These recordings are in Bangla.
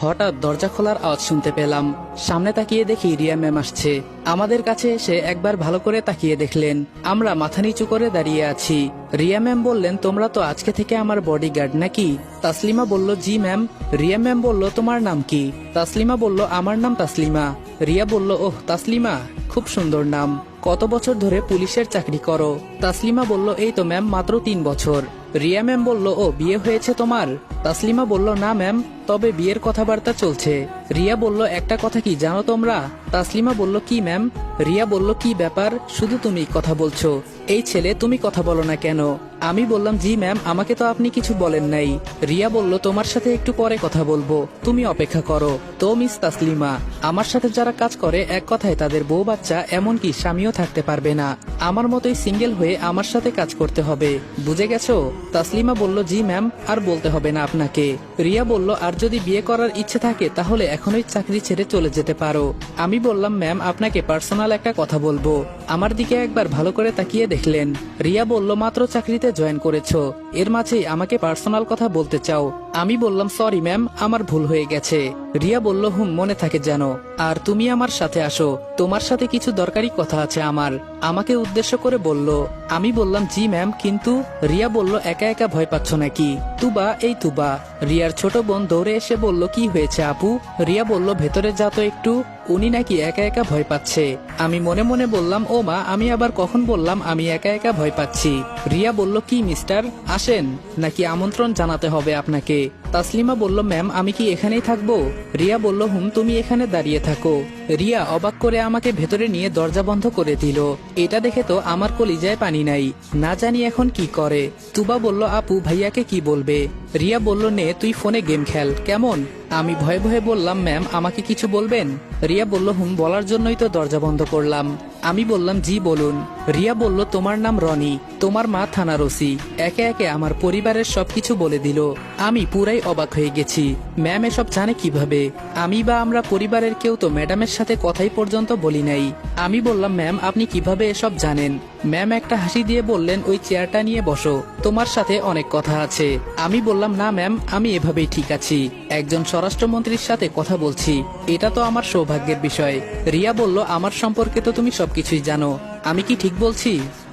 হঠাৎ দরজা খোলার আওয়াজ শুনতে পেলাম। সামনে তাকিয়ে দেখি রিয়া ম্যাম আসছে। আমাদের কাছে এসে একবার ভালো করে তাকিয়ে দেখলেন আমরা মাথা নিচু করে দাঁড়িয়ে আছি। রিয়া ম্যাম বললেন, তোমরা তো আজকে থেকে আমার বডিগার্ড নাকি? তাসলিমা বলল, জি ম্যাম। রিয়া ম্যাম বলল, তোমার নাম কি? তাসলিমা বলল, আমার নাম তাসলিমা। রিয়া বলল, ওহ তাসলিমা, খুব সুন্দর নাম। কত বছর ধরে পুলিশের চাকরি করো? তাসলিমা বলল, এই তো ম্যাম, মাত্র 3 বছর। রিয়া ম্যাম বলল, ও বিয়ে হয়েছে তোমার? তাসলিমা বলল, না ম্যাম, তবে বিয়ের কথাবার্তা চলছে। রিয়া বলল, একটা কথা কি জানো তোমরা? তাসলিমা বলল, কি ম্যাম? রিয়া বলল, কি ব্যাপার, শুধু তুমি কথা বলছো? এই ছেলে, তুমি কথা বলো না কেন? আমি বললাম, জি ম্যাম, আমাকে তো আপনি কিছু বলেন নাই। রিয়া বলল, তোমার সাথে একটু পরে কথা বলবো, তুমি অপেক্ষা করো। তো মিস তাসলিমা, আমার সাথে যারা কাজ করে এক কথায় তাদের বউ বাচ্চা এমনকি স্বামীও থাকতে পারবে না। আমার মতোই সিঙ্গেল হয়ে আমার সাথে কাজ করতে হবে, বুঝে গেছো? তাসলিমা বলল, জি ম্যাম, আর বলতে হবে না আপনাকে। রিয়া বলল, আর যদি বিয়ে করার ইচ্ছে থাকে তাহলে এখনই চাকরি ছেড়ে চলে যেতে পারো। আমি বললাম, ম্যাম, আপনাকে পার্সোনাল একটা কথা বলবো। আমার দিকে একবার ভালো করে তাকিয়ে দেখলেন। রিয়া বলল, মাত্র চাকরিতে জয়েন করেছো, এর মাঝেই আমাকে পার্সোনাল কথা বলতে চাও? আমি বললাম, সরি ম্যাম, আমার ভুল হয়ে গেছে। রিয়া বলল, মনে থাকে যেন। আর তুমি আমার সাথে আসো, তোমার সাথে কিছু দরকারি কথা আছে আমার। আমাকে উদ্দেশ্য করে বলল। আমি বললাম, জি ম্যাম, কিন্তু। রিয়া বলল, একা একা ভয় পাচ্ছ নাকি? তুবা, এই তুবা। রিয়ার ছোট বোন দৌড়ে এসে বলল, কি হয়েছে আপু? রিয়া বলল, ভেতরে যা তো একটু, উনি নাকি একা একা ভয় পাচ্ছে। আমি মনে মনে বললাম, ও মা, আমি আবার কখন বললাম আমি একা একা ভয় পাচ্ছি? রিয়া বলল, কি মিস্টার, আসেন, নাকি আমন্ত্রণ জানাতে হবে আপনাকে? তাসলিমা বলল, ম্যাম, আমি কি এখানেই থাকবো? রিয়া বলল, তুমি এখানে দাঁড়িয়ে থাকো। রিয়া অবাক করে আমাকে ভেতরে নিয়ে দরজা বন্ধ করে দিল। এটা দেখে তো আমার কলিজায় পানি নাই, না জানি এখন কি করে। তুবা বলল, আপু, ভাইয়াকে কি বলবে? রিয়া বলল, নে তুই ফোনে গেম খেল, কেমন? আমি ভয়ে ভয়ে বললাম, ম্যাম, আমাকে কিছু বলবেন? রিয়া বলল, বলার জন্যই তো দরজা বন্ধ করলাম। আমি বললাম, জি বলুন। রিয়া বলল, তোমার নাম রনি, তোমার মা থানার ওসি। একে একে আমার পরিবারের সবকিছু বলে দিল। আমি পুরাই অবাক হয়ে গেছি। ম্যাম এসব জানে কিভাবে? আমি বা আমরা পরিবারের কেউ তো ম্যাডামের সাথে কথাই পর্যন্ত বলি নাই। আমি বললাম, ম্যাম, আপনি কিভাবে এসব জানেন? ম্যাম একটা হাসি দিয়ে বললেন, ওই চেয়ারটা নিয়ে বসো, তোমার সাথে অনেক কথা আছে। আমি বললাম, না ম্যাম, আমি এভাবেই ঠিক আছি, একজন স্বরাষ্ট্রমন্ত্রীর সাথে কথা বলছি, এটা তো আমার সৌভাগ্যের বিষয়। রিয়া বলল, আমার সম্পর্কে তো তুমি সবকিছুই জানো, আমি কি ঠিক বলছি?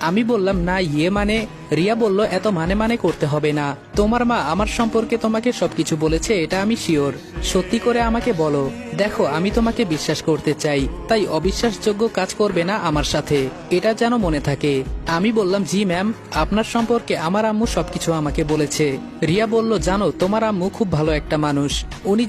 আমি বললাম, না, মানে। রিয়া বলল, এত মানে করতে হবে না, তোমার মা আমার সম্পর্কে তোমাকে সবকিছু বলেছে, এটা আমি শিওর। সত্যি করে আমাকে বলো। দেখো, আমি তোমাকে বিশ্বাস করতে চাই, তাই অবিশ্বাসযোগ্য কাজ করবে না আমার সাথে, এটা যেন মনে থাকে। আমি বললাম, জি ম্যাম, আপনার সম্পর্কে আমার আম্মু সবকিছু আমাকে বলেছে। রিয়া বলল, জানো, তোমার আম্মু খুব ভালো একটা মানুষ, উনি